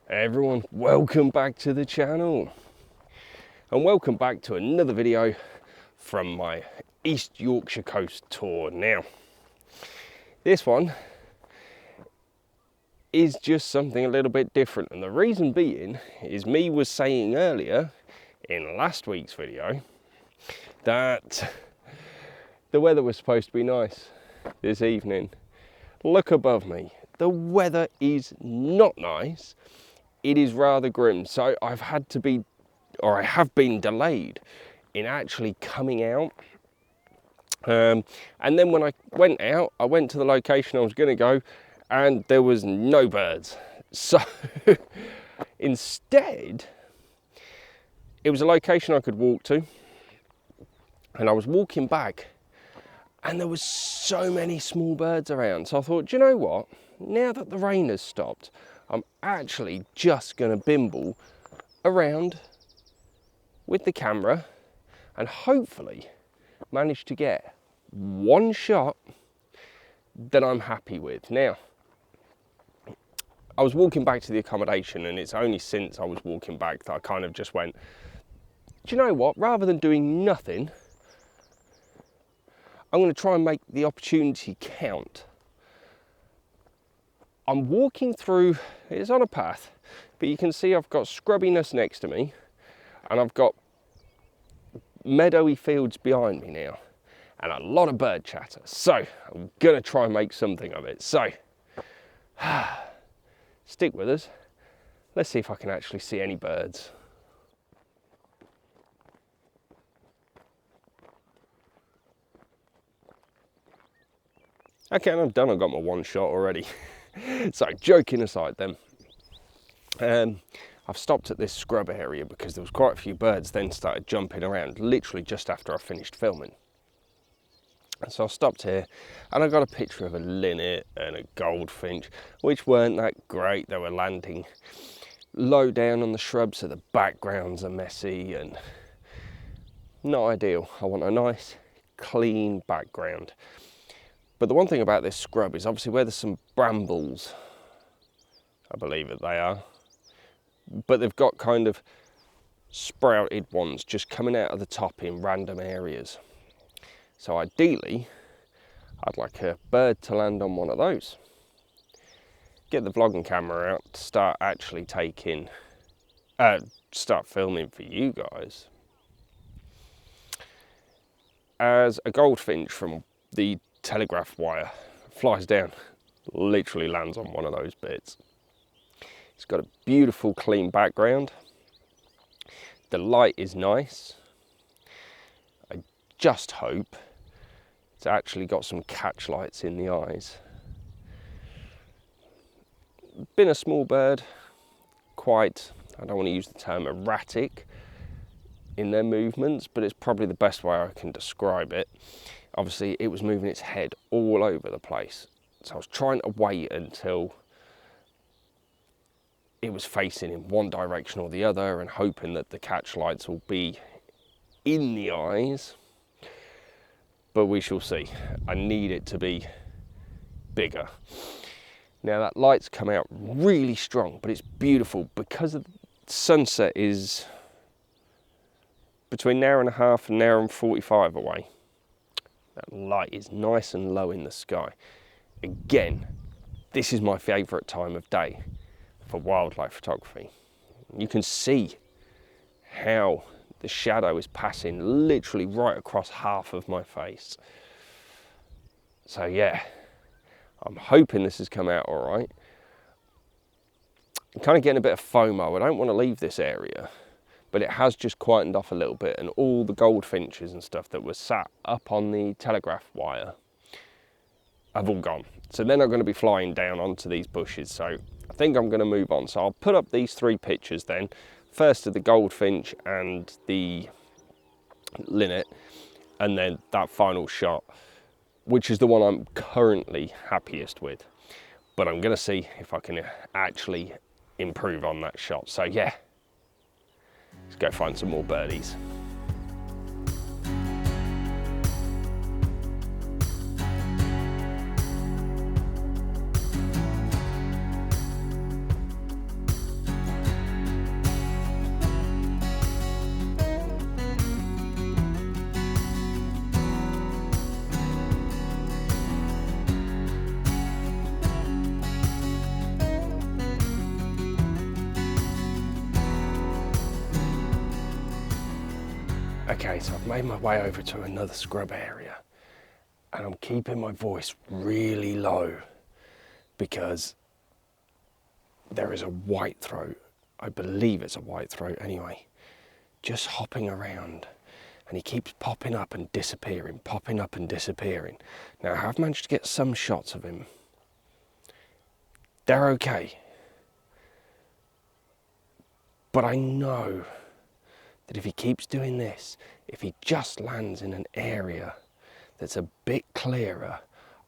Hey everyone, welcome back to the channel and welcome back to another video from my East Yorkshire Coast tour. Now, this one is just something a little bit different, and the reason being is me was saying earlier in last week's video that the weather was supposed to be nice this evening. Look above me, the weather is not nice. It is rather grim, so I have been delayed in actually coming out. And then when I went out, I went to the location I was going to go, and there was no birds. So instead, it was a location I could walk to, and I was walking back, and there was so many small birds around. So I thought, do you know what? Now that the rain has stopped, I'm actually just going to bimble around with the camera and hopefully manage to get one shot that I'm happy with. Now, I was walking back to the accommodation, and it's only since I was walking back that I kind of just went, do you know what? Rather than doing nothing, I'm going to try and make the opportunity count. I'm walking through, it's on a path, but you can see I've got scrubbiness next to me, and I've got meadowy fields behind me now, and a lot of bird chatter. So I'm gonna try and make something of it. So stick with us. Let's see if I can actually see any birds. Okay, and I'm done. I've got my one shot already. So joking aside then, I've stopped at this scrub area because there was quite a few birds then started jumping around literally just after I finished filming. And so I stopped here and I got a picture of a linnet and a goldfinch, which weren't that great. They were landing low down on the shrubs, so the backgrounds are messy and not ideal. I want a nice clean background. But the one thing about this scrub is obviously where there's some brambles, I believe that they are, but they've got kind of sprouted ones just coming out of the top in random areas. So ideally, I'd like a bird to land on one of those. Get the vlogging camera out to start actually start filming for you guys. As a goldfinch from the telegraph wire flies down, literally lands on one of those bits. It's got a beautiful clean background. The light is nice. I just hope it's actually got some catch lights in the eyes. Been a small bird, quite, I don't want to use the term erratic in their movements, but it's probably the best way I can describe it. Obviously, it was moving its head all over the place. So I was trying to wait until it was facing in one direction or the other and hoping that the catch lights will be in the eyes. But we shall see. I need it to be bigger. Now that light's come out really strong, but it's beautiful because the sunset is between an hour and a half and an hour and 45 away. That light is nice and low in the sky. Again, this is my favourite time of day for wildlife photography. You can see how the shadow is passing literally right across half of my face. So yeah, I'm hoping this has come out all right. I'm kind of getting a bit of FOMO. I don't want to leave this area, but it has just quietened off a little bit, and all the goldfinches and stuff that were sat up on the telegraph wire have all gone. So they're not going to be flying down onto these bushes, so I think I'm going to move on. So I'll put up these three pictures then, first of the goldfinch and the linnet, and then that final shot, which is the one I'm currently happiest with. But I'm going to see if I can actually improve on that shot. So yeah, let's go find some more birdies. Okay, so I've made my way over to another scrub area and I'm keeping my voice really low because there is a whitethroat, I believe it's a whitethroat anyway, just hopping around, and he keeps popping up and disappearing, popping up and disappearing. Now I have managed to get some shots of him. They're okay. But I know that if he keeps doing this, if he just lands in an area that's a bit clearer,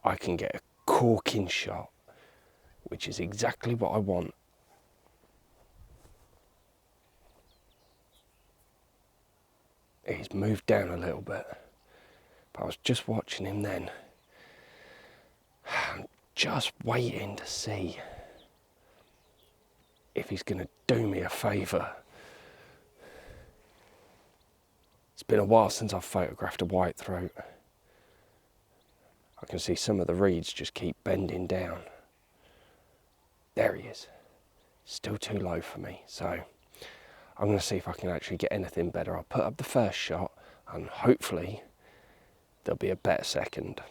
I can get a corking shot, which is exactly what I want. He's moved down a little bit, but I was just watching him then. I'm just waiting to see if he's going to do me a favour. It's been a while since I've photographed a whitethroat. I can see some of the reeds just keep bending down. There he is. Still too low for me, so I'm going to see if I can actually get anything better. I'll put up the first shot and hopefully there'll be a better second.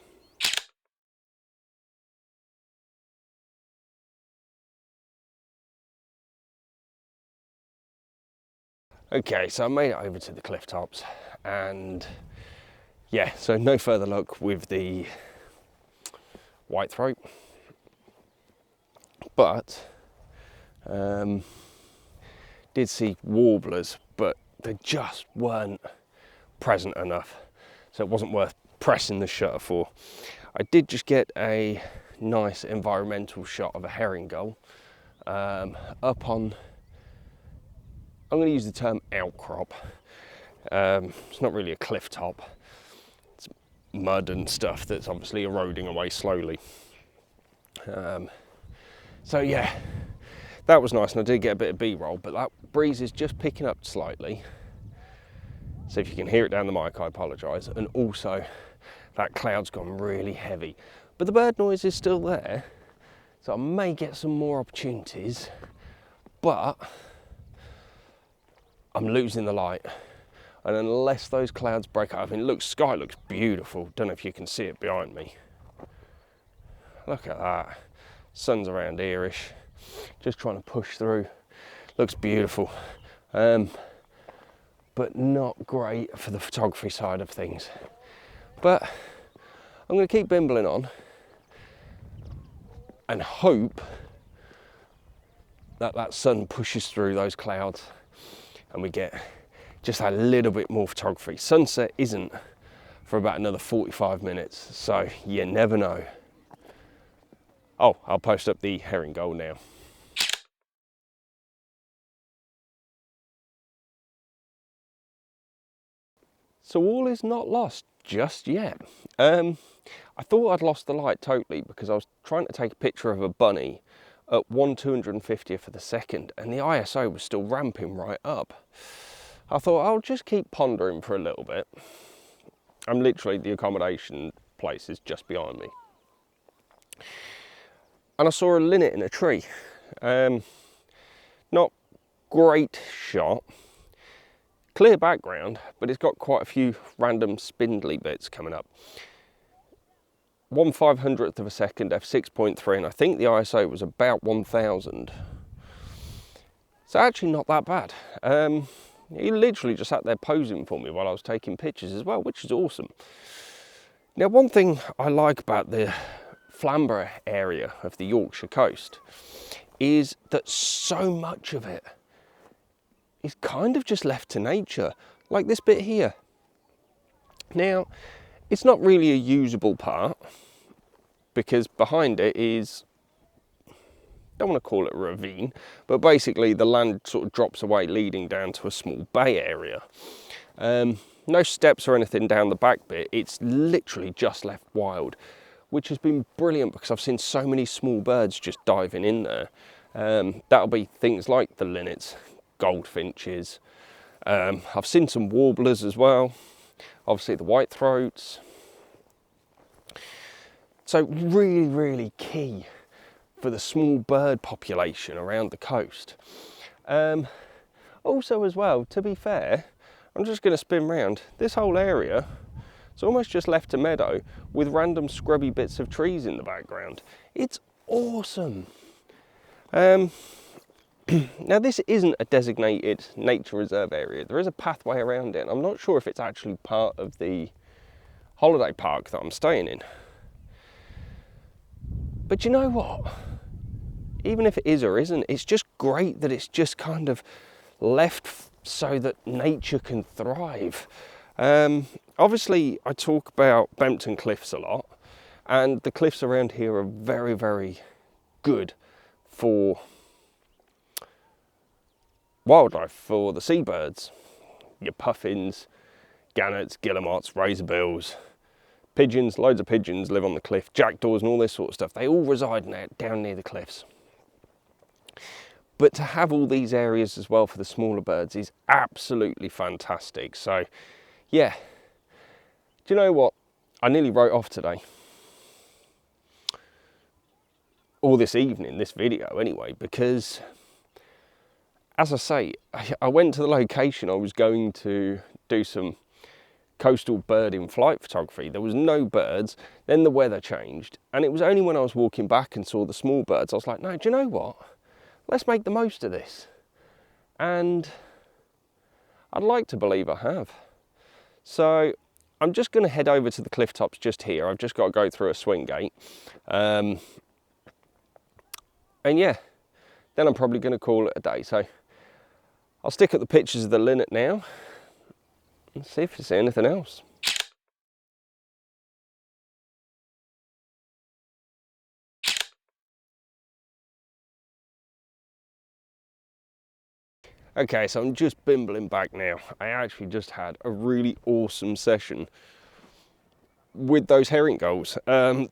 Okay, so I made it over to the cliff tops and yeah, so no further luck with the whitethroat, but did see warblers, but they just weren't present enough, so it wasn't worth pressing the shutter for. I did just get a nice environmental shot of a herring gull up on, I'm going to use the term outcrop. It's not really a cliff top, it's mud and stuff that's obviously eroding away slowly. So yeah, that was nice, and I did get a bit of B-roll, but that breeze is just picking up slightly. So if you can hear it down the mic, I apologise. And also, that cloud's gone really heavy. But the bird noise is still there, so I may get some more opportunities, but I'm losing the light. And unless those clouds break up, I mean, sky looks beautiful. Don't know if you can see it behind me. Look at that. Sun's around here-ish. Just trying to push through. Looks beautiful. But not great for the photography side of things. But I'm going to keep bimbling on and hope that that sun pushes through those clouds and we get just a little bit more photography. Sunset isn't for about another 45 minutes, so you never know. Oh, I'll post up the herring gull now. So all is not lost just yet. I thought I'd lost the light totally because I was trying to take a picture of a bunny at 1/250th of a second and the ISO was still ramping right up. I thought I'll just keep pondering for a little bit. I'm literally, the accommodation place is just behind me. And I saw a linnet in a tree. Not great shot. Clear background, but it's got quite a few random spindly bits coming up. 1/500th of a second, f6.3, and I think the ISO was about 1000. So actually not that bad. He literally just sat there posing for me while I was taking pictures as well, which is awesome. Now, one thing I like about the Flamborough area of the Yorkshire coast is that so much of it is kind of just left to nature, like this bit here. Now, it's not really a usable part because behind it is, don't want to call it a ravine, but basically the land sort of drops away leading down to a small bay area. No steps or anything down the back bit, it's literally just left wild, which has been brilliant because I've seen so many small birds just diving in there. That'll be things like the linnets, goldfinches. I've seen some warblers as well, obviously the whitethroats. So really, really key for the small bird population around the coast. Also as well, to be fair, I'm just going to spin round. This whole area, it's almost just left to meadow with random scrubby bits of trees in the background. It's awesome. Now this isn't a designated nature reserve area. There is a pathway around it. I'm not sure if it's actually part of the holiday park that I'm staying in. But you know what? Even if it is or isn't, it's just great that it's just kind of left so that nature can thrive. Obviously, I talk about Bempton Cliffs a lot, and the cliffs around here are very, very good for wildlife, for the seabirds. Your puffins, gannets, guillemots, razorbills, pigeons, loads of pigeons live on the cliff, jackdaws and all this sort of stuff. They all reside down near the cliffs. But to have all these areas as well for the smaller birds is absolutely fantastic. So yeah, do you know what? I nearly wrote off today. Or this evening, this video anyway, because as I say, I went to the location I was going to do some coastal bird in flight photography. There was no birds, then the weather changed, and it was only when I was walking back and saw the small birds, I was like, no, do you know what? Let's make the most of this. And I'd like to believe I have. So I'm just going to head over to the cliff tops just here. I've just got to go through a swing gate. And yeah, then I'm probably going to call it a day. So I'll stick up the pictures of the linnet now and see if there's anything else. Okay, so I'm just bimbling back now. I actually just had a really awesome session with those herring gulls. I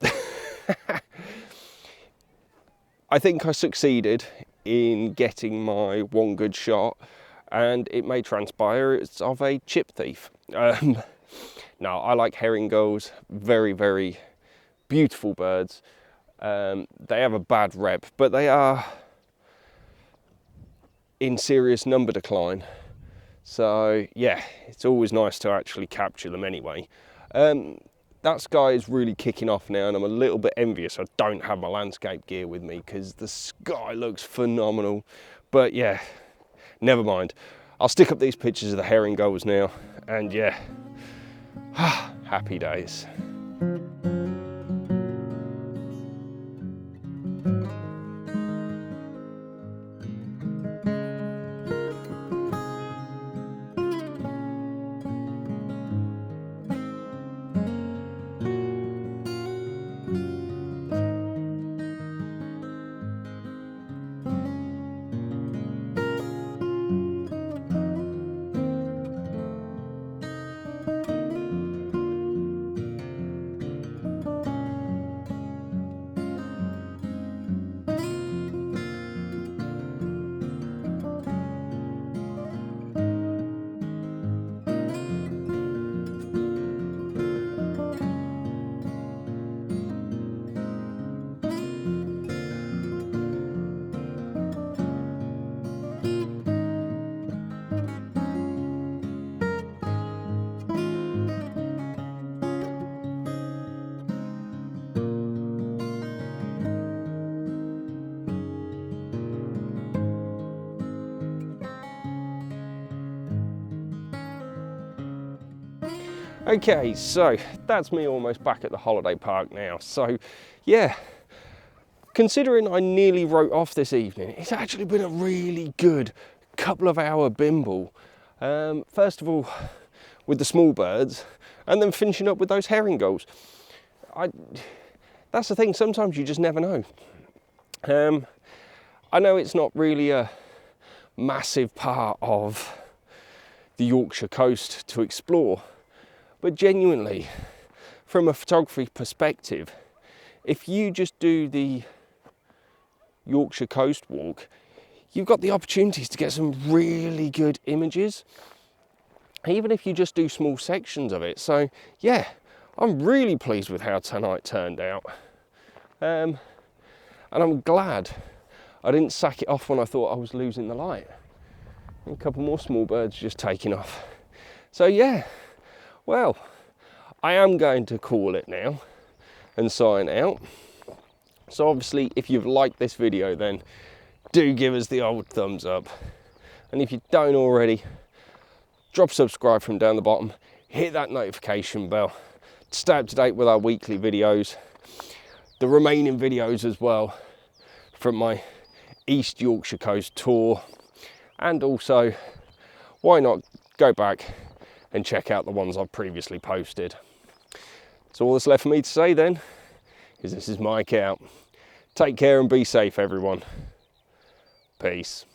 think I succeeded in getting my one good shot, and it may transpire it's of a chip thief. No, I like herring gulls, very, very beautiful birds. They have a bad rep, but they are in serious number decline. So yeah, it's always nice to actually capture them anyway. That sky is really kicking off now, and I'm a little bit envious I don't have my landscape gear with me because the sky looks phenomenal. But yeah, never mind. I'll stick up these pictures of the herring gulls now, and yeah, happy days. Okay, so that's me almost back at the holiday park now. So yeah, considering I nearly wrote off this evening, it's actually been a really good couple of hour bimble. First of all, with the small birds, and then finishing up with those herring gulls. That's the thing, sometimes you just never know. I know it's not really a massive part of the Yorkshire coast to explore, but genuinely, from a photography perspective, if you just do the Yorkshire Coast walk, you've got the opportunities to get some really good images, even if you just do small sections of it. So yeah, I'm really pleased with how tonight turned out. And I'm glad I didn't sack it off when I thought I was losing the light. A couple more small birds just taking off. So yeah, well, I am going to call it now and sign out. So obviously, if you've liked this video, then do give us the old thumbs up. And if you don't already, drop subscribe from down the bottom, hit that notification bell to stay up to date with our weekly videos, the remaining videos as well from my East Yorkshire Coast tour, and also, why not go back and check out the ones I've previously posted. So all that's left for me to say then is this is Mike out. Take care and be safe, everyone. Peace.